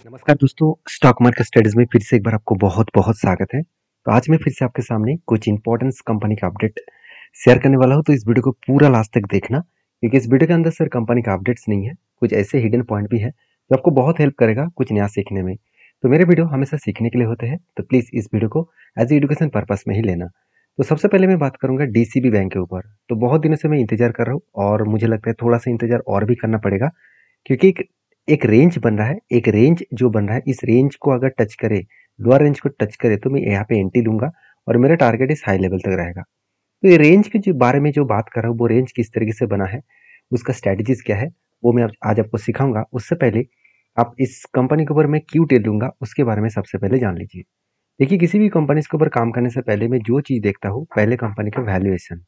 नमस्कार दोस्तों, stock market studies में फिर से एक बार आपको बहुत बहुत स्वागत है। तो आज मैं फिर से आपके सामने कुछ इंपॉर्टेंस कंपनी का अपडेट शेयर करने वाला हूं। तो इस वीडियो को पूरा लास्ट तक देखना, क्योंकि इस वीडियो के अंदर सिर्फ कंपनी का अपडेट्स नहीं है, कुछ ऐसे हिडन पॉइंट भी है जो आपको बहुत हेल्प करेगा कुछ नया सीखने में। तो मेरे वीडियो हमेशा सीखने के लिए होते हैं, तो प्लीज इस वीडियो को एज एजुकेशन पर्पज में ही लेना। तो सबसे पहले मैं बात करूंगा डीसीबी बैंक के ऊपर। तो बहुत दिनों से मैं इंतजार कर रहा हूँ और मुझे लगता है थोड़ा सा इंतजार और भी करना पड़ेगा, क्योंकि एक रेंज बन रहा है। एक रेंज जो बन रहा है, इस रेंज को अगर टच करे, लोअर रेंज को टच करे, तो मैं यहाँ पे एंट्री लूंगा और मेरा टारगेट इस हाई लेवल तक रहेगा। तो ये रेंज के जो बारे में जो बात कर रहा हूँ, वो रेंज किस तरीके से बना है, उसका स्ट्रेटजीज क्या है, वो मैं आज आपको सिखाऊंगा। उससे पहले आप इस कंपनी के ऊपर मैं क्यों टेल लूंगा, उसके बारे में सबसे पहले जान लीजिए। देखिए, किसी भी कंपनी के ऊपर काम करने से पहले मैं जो चीज़ देखता हूँ, पहले कंपनी का वैल्यूएशन।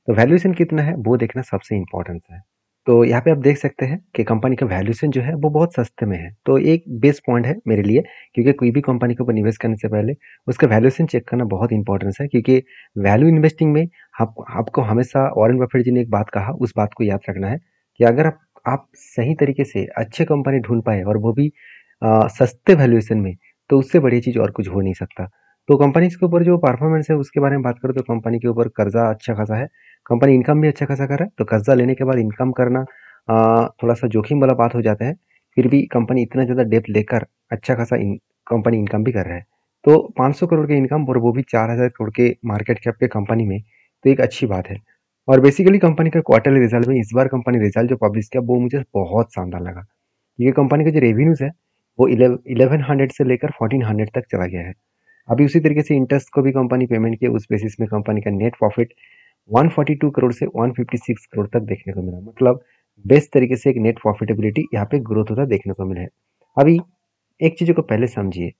तो वैल्यूएशन कितना है वो देखना सबसे इंपॉर्टेंट है। तो यहाँ पे आप देख सकते हैं कि कंपनी का वैल्यूएशन जो है वो बहुत सस्ते में है। तो एक बेस पॉइंट है मेरे लिए, क्योंकि कोई भी कंपनी के ऊपर निवेश करने से पहले उसका वैल्यूएशन चेक करना बहुत इंपॉर्टेंस है। क्योंकि वैल्यू इन्वेस्टिंग में आपको हमेशा वॉरेन बफेट जी ने एक बात कहा, उस बात को याद रखना है कि अगर आप सही तरीके से अच्छे कंपनी ढूंढ पाए और वो भी सस्ते वैल्यूएशन में, तो उससे बड़ी चीज़ और कुछ हो नहीं सकता। तो कंपनी के ऊपर जो परफॉर्मेंस है उसके बारे में बात करें, तो कंपनी के ऊपर कर्जा अच्छा खासा है, कंपनी इनकम भी अच्छा खासा कर रहा है। तो कर्जा लेने के बाद इनकम करना थोड़ा सा जोखिम वाला बात हो जाता है। फिर भी कंपनी इतना ज़्यादा डेप्थ लेकर अच्छा खासा कंपनी इनकम भी कर रहा है। तो 500 करोड़ के इनकम, और वो भी 4000 करोड़ के मार्केट कैप के कंपनी में, तो एक अच्छी बात है। और बेसिकली कंपनी का क्वार्टरली रिजल्ट में इस बार कंपनी रिजल्ट जो पब्लिश किया वो मुझे बहुत शानदार लगा। ये कंपनी का जो रेवेन्यूज है वो 1100 से लेकर 1400 तक चला गया है। अभी उसी तरीके से इंटरेस्ट को भी कंपनी पेमेंट किया, उस बेसिस में कंपनी का नेट प्रॉफिट 142 करोड़ से 156 करोड़ तक देखने को मिला। मतलब बेस्ट तरीके से एक नेट प्रॉफिटेबिलिटी यहाँ पे ग्रोथ होता देखने को मिला है। अभी एक चीज़ों को पहले समझिए,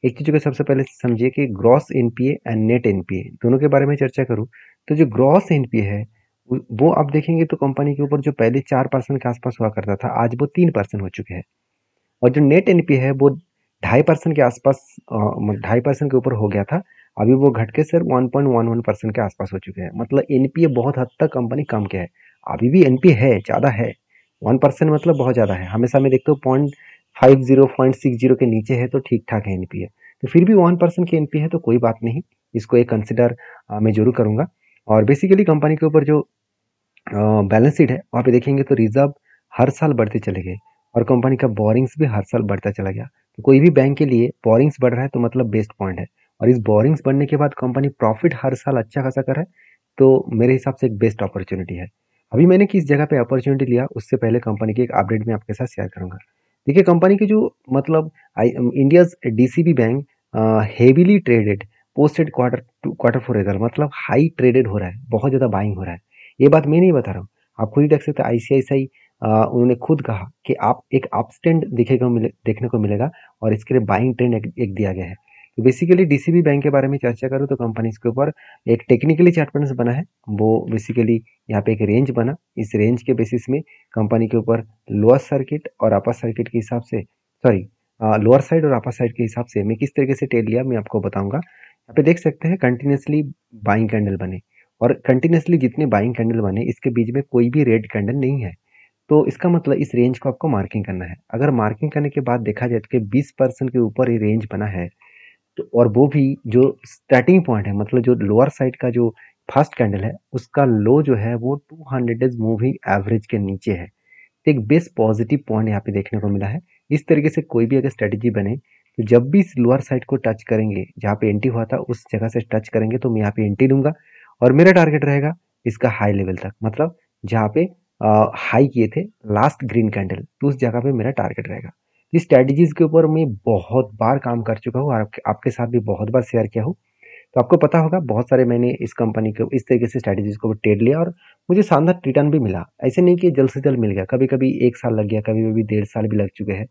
एक चीज़ों को सबसे पहले समझिए कि gross NPA and net NPA दोनों के बारे में चर्चा करूँ, तो जो ग्रॉस एनपीए है वो आप देखेंगे तो कंपनी के ऊपर जो पहले 4% के आसपास हुआ करता था, आज वो 3% हो चुके हैं। और जो नेट एनपीए है वो 2.5% के आसपास, 2.5% के ऊपर हो गया था। अभी वो घट के सिर्फ 1.11% के आसपास हो चुके हैं। मतलब एनपीए बहुत हद तक कंपनी कम किया है। अभी भी एनपीए है, ज़्यादा है। 1% मतलब बहुत ज़्यादा है। हमेशा मैं देखता हूँ 0.50 0.60 के नीचे है तो ठीक ठाक है एनपीए। तो फिर भी 1% की एनपीए है तो कोई बात नहीं, इसको एक कंसिडर मैं जरूर करूँगा। और बेसिकली कंपनी के ऊपर जो बैलेंस शीट है वहाँ पे देखेंगे तो रिजर्व हर साल बढ़ते चले गए, और कंपनी का बोरिंग्स भी हर साल बढ़ता चला गया। तो कोई भी बैंक के लिए बोरिंग्स बढ़ रहा है तो मतलब बेस्ट पॉइंट है। और इस बोरिंग्स बढ़ने के बाद कंपनी प्रॉफिट हर साल अच्छा खासा कर रहा है, तो मेरे हिसाब से एक बेस्ट अपॉर्चुनिटी है। अभी मैंने किस जगह पे अपॉर्चुनिटी लिया, उससे पहले कंपनी की एक अपडेट में आपके साथ शेयर करूंगा। देखिए, कंपनी की जो मतलब India's DCB bank heavily traded posted quarter 4 result, मतलब हाई ट्रेडेड हो रहा है, बहुत ज़्यादा बाइंग हो रहा है। ये बात मैं नहीं बता रहा हूँ, आप खुद ही देख सकते हैं। आईसीआईसीआई उन्होंने खुद कहा कि आप एक अपस्टैंड देखने को मिलेगा, और इसके लिए बाइंग ट्रेंड एक दिया गया है। तो बेसिकली डीसीबी बैंक के बारे में चर्चा करूँ तो कंपनी इसके ऊपर एक टेक्निकली चार्ट पैटर्न बना है। वो बेसिकली यहाँ पे एक रेंज बना, इस रेंज के बेसिस में कंपनी के ऊपर लोअर सर्किट और अपर सर्किट के हिसाब से, सॉरी, लोअर साइड और अपर साइड के हिसाब से मैं किस तरीके से टेल लिया मैं आपको बताऊंगा। यहाँ पे देख सकते हैं कंटिन्यूसली बाइंग कैंडल बने, और कंटिन्यूसली जितने बाइंग कैंडल बने इसके बीच में कोई भी रेड कैंडल नहीं है। तो इसका मतलब इस रेंज को आपको मार्किंग करना है। अगर मार्किंग करने के बाद देखा जाए तो 20% के ऊपर ये रेंज बना है, तो और वो भी जो स्टार्टिंग पॉइंट है, मतलब जो लोअर साइड का जो फर्स्ट कैंडल है उसका लो जो है वो 200 डेज मूविंग एवरेज के नीचे है। तो एक बेस्ट पॉजिटिव पॉइंट यहाँ पे देखने को मिला है। इस तरीके से कोई भी अगर स्ट्रेटेजी बने, तो जब भी इस लोअर साइड को टच करेंगे, जहाँ पे एंट्री हुआ था उस जगह से टच करेंगे, तो मैं यहाँ पे एंट्री लूंगा। और मेरा टारगेट रहेगा इसका हाई लेवल तक, मतलब जहाँ पे हाई किए थे लास्ट ग्रीन कैंडल, तो उस जगह पे मेरा टारगेट रहेगा। इस स्ट्रेटजीज के ऊपर मैं बहुत बार काम कर चुका हूँ और आपके साथ भी बहुत बार शेयर किया हूँ। तो आपको पता होगा बहुत सारे मैंने इस कंपनी को इस तरीके से स्ट्रेटजीज को ट्रेड लिया, और मुझे शानदार रिटर्न भी मिला। ऐसे नहीं कि जल्द से जल्द मिल गया, कभी कभी 1 साल लग गया, कभी कभी 1.5 साल भी लग चुके हैं।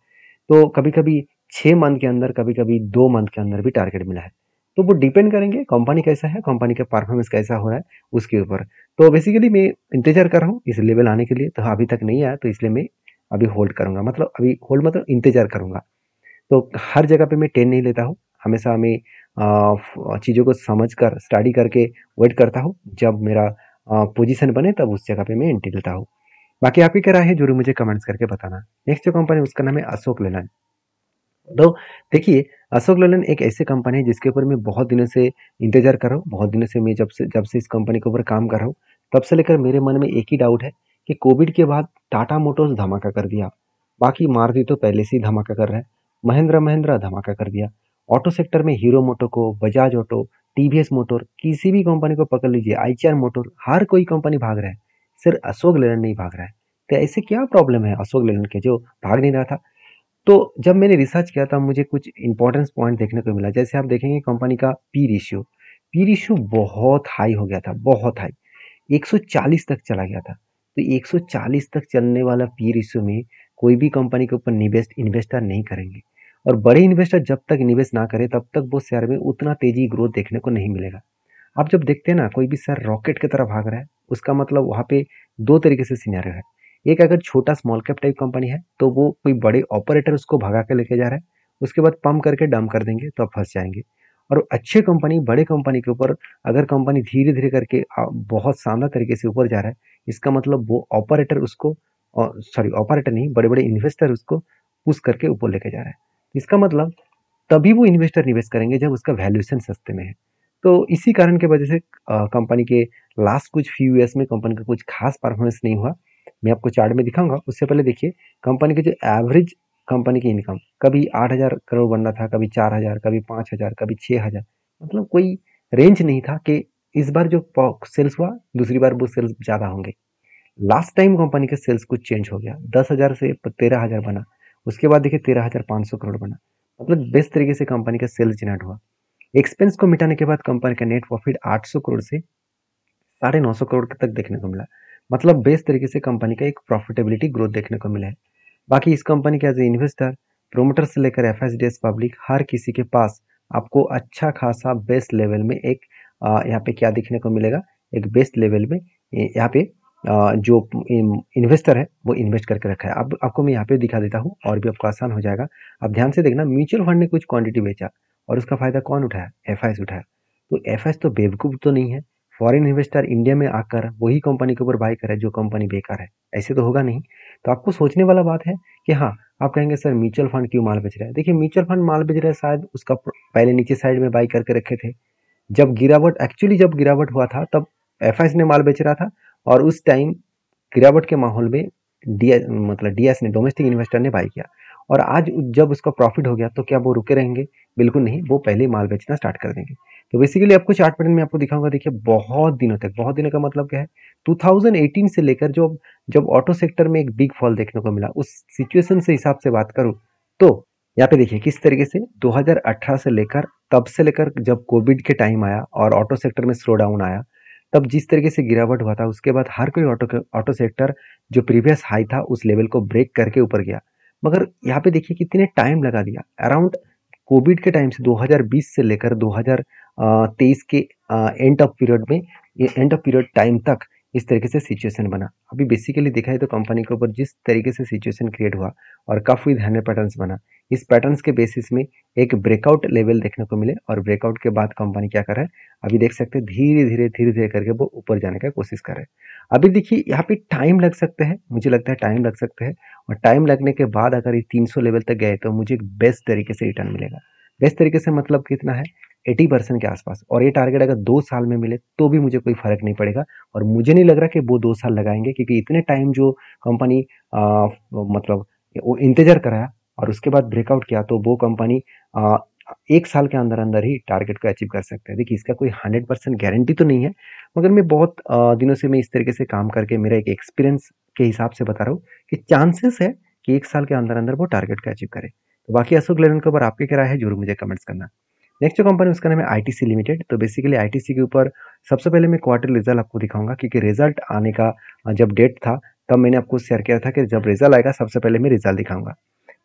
तो कभी कभी 6 मंथ के अंदर, कभी कभी 2 मंथ के अंदर भी टारगेट मिला है। तो वो डिपेंड करेंगे कंपनी कैसा है, कंपनी का परफॉर्मेंस कैसा हो रहा है उसके ऊपर। तो बेसिकली मैं इंतजार कर रहा हूँ इस लेवल आने के लिए, तो अभी तक नहीं आया, तो इसलिए मैं अभी होल्ड करूंगा। मतलब अभी होल्ड मतलब इंतजार करूंगा। तो हर जगह पे मैं टेन नहीं लेता हूँ, हमेशा मैं चीज़ों को समझ कर स्टडी करके वेट करता हूँ। जब मेरा पोजीशन बने तब उस जगह पे मैं एंट्री लेता हूँ। बाकी आपकी क्या राय है जरूर मुझे कमेंट्स करके बताना। नेक्स्ट जो कंपनी उसका नाम है अशोक लेलैंड। तो देखिए, अशोक लेलैंड एक ऐसी कंपनी है जिसके ऊपर मैं बहुत दिनों से इंतज़ार कर रहा हूँ। बहुत दिनों से मैं जब से इस कंपनी के ऊपर काम कर रहा हूँ, तब से लेकर मेरे मन में एक ही डाउट है कि कोविड के बाद टाटा मोटर्स धमाका कर दिया। बाकी मारुति तो पहले से ही धमाका कर रहा है। महिंद्रा धमाका कर दिया। ऑटो सेक्टर में hero मोटोको, Bajaj auto, TVS motor, किसी भी कंपनी को पकड़ लीजिए, आईचआर मोटर, हर कोई कंपनी भाग रहा है। सिर्फ अशोक लेलैंड नहीं भाग रहा है। तो ऐसे क्या प्रॉब्लम है अशोक लेलैंड के जो भाग नहीं रहा था? तो जब मैंने रिसर्च किया तब मुझे कुछ इंपॉर्टेंस पॉइंट देखने को मिला। जैसे आप देखेंगे कंपनी का पी रेशियो बहुत हाई हो गया था, बहुत हाई, 140 तक चला गया था। तो 140 तक चलने वाला पी रेशियो में कोई भी कंपनी के ऊपर इन्वेस्टर नहीं करेंगे। और बड़े इन्वेस्टर जब तक निवेश ना करे तब तक वो शेयर में उतना तेजी ग्रोथ देखने को नहीं मिलेगा। आप जब देखते हैं ना कोई भी शेयर रॉकेट की तरह भाग रहा है, उसका मतलब वहाँ पे दो तरीके से सिनेरियो है। एक, अगर छोटा स्मॉल कैप टाइप कंपनी है तो वो कोई बड़े ऑपरेटर उसको भगा के लेके जा रहा है, उसके बाद पंप करके डंप कर देंगे तो आप फंस जाएंगे। और अच्छे कंपनी, बड़े कंपनी के ऊपर अगर कंपनी धीरे धीरे करके बहुत शानदार तरीके से ऊपर जा रहा है, इसका मतलब वो ऑपरेटर उसको, सॉरी ऑपरेटर नहीं, बड़े बड़े इन्वेस्टर उसको पुश करके ऊपर लेके जा रहा है। इसका मतलब तभी वो इन्वेस्टर निवेश करेंगे जब उसका वैल्यूएशन सस्ते में है। तो इसी कारण की वजह से कंपनी के लास्ट कुछ फ्यू ईयर्स में कंपनी का कुछ खास परफॉर्मेंस नहीं हुआ। मैं आपको चार्ट में दिखाऊंगा। उससे पहले देखिए कंपनी की जो एवरेज कंपनी की इनकम, कभी 8,000 करोड़ बन रहा था, कभी 4,000, कभी 5,000, कभी 6,000। मतलब कोई रेंज नहीं था कि इस बार जो सेल्स हुआ दूसरी बार वो सेल्स ज़्यादा होंगे। लास्ट टाइम कंपनी के सेल्स कुछ चेंज हो गया, 10,000 से 13,000 बना, उसके बाद देखिए 13,500 करोड़ बना। मतलब बेस्ट तरीके से कंपनी का सेल्स जनरेट हुआ। एक्सपेंस को मिटाने के बाद कंपनी का नेट प्रॉफिट 800 करोड़ से 950 करोड़ तक देखने को मिला। मतलब बेस्ट तरीके से कंपनी का एक प्रॉफिटेबिलिटी ग्रोथ देखने को मिला है। बाकी इस कंपनी के एज ए इन्वेस्टर, प्रोमोटर से लेकर एफएसडीएस पब्लिक, हर किसी के पास आपको अच्छा खासा बेस्ट लेवल में एक यहाँ पे क्या देखने को मिलेगा, एक बेस्ट लेवल में यहाँ पे जो इन्वेस्टर है वो इन्वेस्ट करके रखा है। अब आपको मैं यहाँ पे दिखा देता हूँ और भी आपको आसान हो जाएगा। आप ध्यान से देखना, म्यूचुअल फंड ने कुछ क्वांटिटी बेचा और उसका फायदा कौन उठाया? एफआईएस उठाया। तो एफआईएस तो बेवकूफ तो नहीं है। फॉरेन इन्वेस्टर इंडिया में आकर वही कंपनी के ऊपर बाय करे जो कंपनी बेकार है, ऐसे तो होगा नहीं। तो आपको सोचने वाला बात है कि हाँ, आप कहेंगे सर म्यूचुअल फंड क्यों माल बेच रहा है? देखिए म्यूचुअल फंड माल बेच रहा है, शायद उसका पहले नीचे साइड में बाई करके रखे थे। जब गिरावट हुआ था तब एफआईएस ने माल बेच रहा था। और उस टाइम गिरावट के माहौल में डीएस ने, डोमेस्टिक इन्वेस्टर ने बाई किया। और आज जब उसका प्रॉफिट हो गया तो क्या वो रुके रहेंगे? बिल्कुल नहीं, वो पहले ही माल बेचना स्टार्ट कर देंगे। तो बेसिकली आपको चार्ट पैटर्न में आपको दिखाऊंगा। देखिए बहुत दिनों तक, बहुत दिनों का मतलब क्या है, 2018 से लेकर जो जब ऑटो सेक्टर में एक बिग फॉल देखने को मिला, उस सिचुएशन से हिसाब से बात करूं तो यहाँ पे देखिए किस तरीके से 2018 से लेकर, तब से लेकर जब कोविड के टाइम आया और ऑटो सेक्टर में स्लो डाउन आया, तब जिस तरीके से गिरावट हुआ था, उसके बाद हर कोई ऑटो सेक्टर जो प्रीवियस हाई था उस लेवल को ब्रेक करके ऊपर गया। मगर यहाँ पे देखिए कितने टाइम लगा दिया। अराउंड कोविड के टाइम से 2020 से लेकर 2023 के एंड ऑफ पीरियड टाइम तक इस तरीके से सिचुएशन बना। अभी बेसिकली देखा है तो कंपनी के ऊपर जिस तरीके से सिचुएशन क्रिएट हुआ और कफ विद हैंडल पैटर्न्स बना, इस पैटर्न्स के बेसिस में एक ब्रेकआउट लेवल देखने को मिले। और ब्रेकआउट के बाद कंपनी क्या कर रहा है, अभी देख सकते हैं धीरे धीरे करके वो ऊपर जाने का कोशिश कर रहे हैं। अभी देखिए यहाँ पे टाइम लग सकते हैं, मुझे लगता है टाइम लग सकते हैं। और टाइम लगने के बाद अगर ये 300 लेवल तक गए तो मुझे बेस्ट तरीके से रिटर्न मिलेगा। बेस्ट तरीके से मतलब कितना है, 80% के आसपास। और ये टारगेट अगर 2 साल में मिले तो भी मुझे कोई फर्क नहीं पड़ेगा। और मुझे नहीं लग रहा कि वो 2 साल लगाएंगे, क्योंकि इतने टाइम जो कंपनी मतलब वो इंतजार कराया और उसके बाद ब्रेकआउट किया, तो वो कंपनी 1 साल के अंदर अंदर ही टारगेट को अचीव कर सकते हैं। देखिए इसका कोई 100% गारंटी तो नहीं है, मगर मैं बहुत दिनों से मैं इस तरीके से काम करके मेरा एक एक्सपीरियंस के हिसाब से बता रहा हूँ कि चांसेस है कि 1 साल के अंदर अंदर वो टारगेट को अचीव करे। तो बाकी अशोक लेलैंड के ऊपर आपकी क्या राय है, जरूर मुझे कमेंट्स करना। नेक्स्ट जो कंपनी उसका नाम है आईटीसी लिमिटेड। तो बेसिकली आईटीसी के ऊपर सबसे पहले मैं क्वार्टर रिजल्ट आपको दिखाऊंगा, क्योंकि रिजल्ट आने का जब डेट था तब मैंने आपको शेयर किया था कि जब रिजल्ट आएगा सबसे पहले मैं रिजल्ट दिखाऊंगा।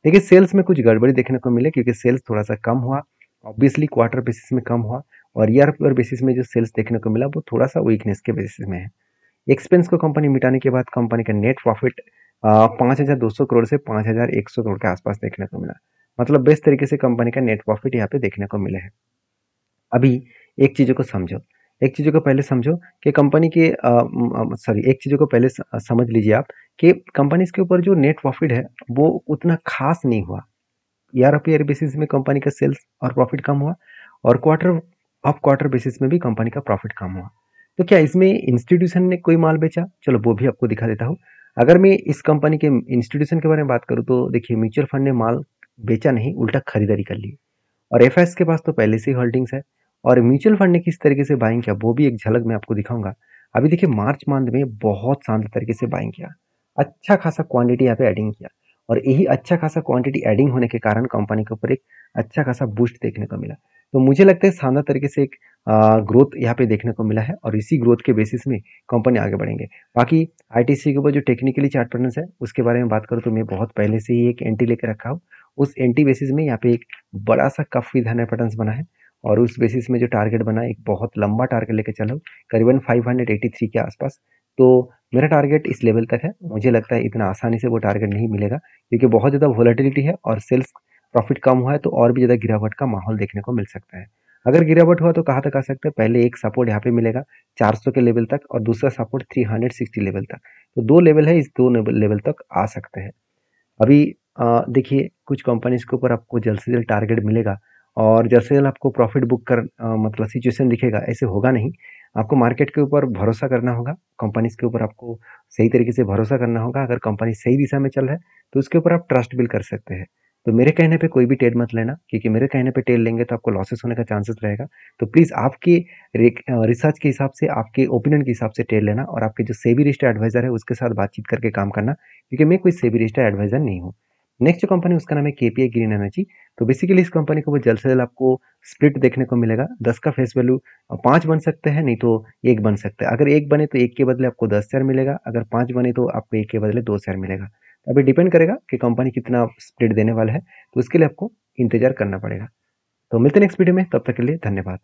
देखिए सेल्स में कुछ गड़बड़ी देखने को मिले, क्योंकि सेल्स थोड़ा सा कम हुआ, ऑब्वियसली क्वार्टर बेसिस में कम हुआ। और ईयर पर बेसिस में जो सेल्स देखने को मिला वो थोड़ा सा वीकनेस के बेसिस में है। एक्सपेंस को कंपनी मिटाने के बाद कंपनी का नेट प्रॉफिट 5,200 करोड़ से 5,100 करोड़ के आसपास देखने को मिला। मतलब बेस्ट तरीके से कंपनी का नेट प्रॉफिट यहाँ पे देखने को मिले है। अभी एक चीज़ों को समझो, एक चीज़ों को पहले समझो कि कंपनी के एक चीज़ों को पहले समझ लीजिए आप कि कंपनीज के ऊपर जो नेट प्रॉफिट है वो उतना खास नहीं हुआ। ईयर ऑफ ईयर बेसिस में कंपनी का सेल्स और प्रॉफिट कम हुआ, और क्वार्टर ऑफ क्वार्टर बेसिस में भी कंपनी का प्रॉफिट कम हुआ। तो क्या इसमें इंस्टीट्यूशन ने कोई माल बेचा? चलो वो भी आपको दिखा देता हूँ। अगर मैं इस कंपनी के इंस्टीट्यूशन के बारे में बात करूँ तो देखिए, म्यूचुअल फंड ने माल बेचा नहीं, उल्टा खरीदारी कर ली। और एफएस के पास तो पहले से ही होल्डिंग्स है। और म्यूचुअल फंड ने किस तरीके से बाइंग किया वो भी एक झलक मैं आपको दिखाऊंगा। अभी देखिए, मार्च मंथ में बहुत शानदार तरीके से बाइंग किया, अच्छा खासा क्वांटिटी यहाँ पे एडिंग किया, और यही अच्छा खासा क्वांटिटी एडिंग होने के कारण कंपनी के ऊपर एक अच्छा खासा बूस्ट देखने को मिला। तो मुझे लगता है शानदार तरीके से एक ग्रोथ यहाँ पे देखने को मिला है, और इसी ग्रोथ के बेसिस में कंपनी आगे बढ़ेंगे। बाकी आईटीसी के ऊपर जो टेक्निकली चार्ट पैटर्न्स है उसके बारे में बात करूँ तो मैं बहुत पहले से ही एक एंटी लेकर रखा हूँ। उस एंटी बेसिस में यहाँ पे एक बड़ा सा कफ विधान पैटर्न्स बना है, और उस बेसिस में जो टारगेट बना है, एक बहुत लंबा टारगेट लेकर चला हूँ, करीबन 583 के आसपास। तो मेरा टारगेट इस लेवल तक है। मुझे लगता है इतना आसानी से वो टारगेट नहीं मिलेगा, क्योंकि बहुत ज़्यादा वोलेटिलिटी है और सेल्स प्रॉफिट कम हुआ है, तो और भी ज़्यादा गिरावट का माहौल देखने को मिल सकता है। अगर गिरावट हुआ तो कहाँ तक आ सकता है? पहले एक सपोर्ट यहाँ पे मिलेगा 400 के लेवल तक, और दूसरा सपोर्ट 360 लेवल तक। तो दो लेवल है, इस दो लेवल तक आ सकते हैं। अभी देखिए, कुछ कंपनीज के ऊपर आपको जल्द से जल्द टारगेट मिलेगा, और जल्द से जल्द आपको प्रॉफिट बुक कर मतलब सिचुएशन दिखेगा, ऐसे होगा नहीं। आपको मार्केट के ऊपर भरोसा करना होगा, कंपनीज के ऊपर आपको सही तरीके से भरोसा करना होगा। अगर कंपनी सही दिशा में चल रहा है तो उसके ऊपर आप ट्रस्ट बिल्ड कर सकते हैं। तो मेरे कहने पे कोई भी ट्रेड मत लेना, क्योंकि मेरे कहने पे ट्रेड लेंगे तो आपको लॉसेस होने का चांसेस रहेगा। तो प्लीज़ आपके रिसर्च के हिसाब से, आपके ओपिनियन के हिसाब से ट्रेड लेना, और आपके जो सेबी रजिस्टर्ड एडवाइजर है उसके साथ बातचीत करके काम करना, क्योंकि मैं कोई सेबी रजिस्टर्ड एडवाइजर नहीं हूँ। नेक्स्ट जो कंपनी उसका नाम है केपीआई ग्रीन एनर्जी। तो बेसिकली इस कंपनी को वो जल्द से जल्द आपको स्प्लिट देखने को मिलेगा। 10 का फेस वैल्यू 5 बन सकते हैं, नहीं तो 1 बन सकता है। अगर 1 बने तो 1 के बदले आपको 10 शेयर मिलेगा, अगर 5 बने तो आपको 1 के बदले 2 शेयर मिलेगा। तो अभी डिपेंड करेगा कि कंपनी कितना स्प्लिट देने वाला है, तो उसके लिए आपको इंतजार करना पड़ेगा। तो मिलते हैं नेक्स्ट वीडियो में, तब तक के लिए धन्यवाद।